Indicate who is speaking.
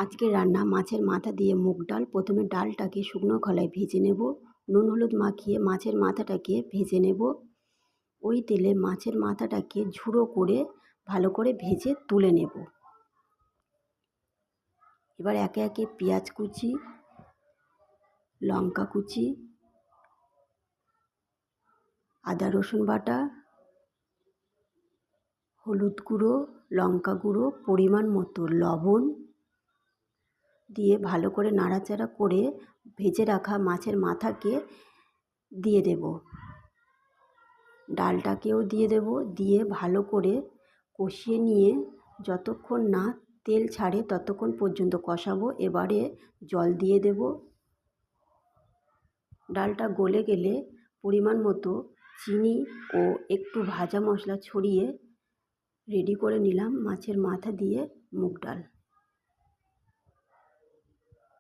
Speaker 1: আজকের রান্না মাছের মাথা দিয়ে মুগ ডাল। প্রথমে ডালটাকে শুকনো খোলায় ভেজে নেব। নুন হলুদ মাখিয়ে মাছের মাথাটাকে ভেজে নেব। ওই তেলে মাছের মাথাটাকে ঝুড়ো করে ভালো করে ভেজে তুলে নেব। এবার একে একে পেঁয়াজ কুচি, লঙ্কা কুচি, আদা রসুন বাটা, হলুদ গুঁড়ো, লঙ্কা গুঁড়ো, পরিমাণ মতো লবণ দিয়ে ভালো করে নাড়াচাড়া করে ভেজে রাখা মাছের মাথাকে দিয়ে দেব। ডালটাকেও দিয়ে দেব, দিয়ে ভালো করে কষিয়ে নিয়ে যতক্ষণ না তেল ছাড়ে ততক্ষণ পর্যন্ত কষাবো। এবারে জল দিয়ে দেব। ডালটা গলে গেলে পরিমাণ মতো চিনি ও একটু ভাজা মশলা ছড়িয়ে রেডি করে নিলাম মাছের মাথা দিয়ে মুগ ডাল।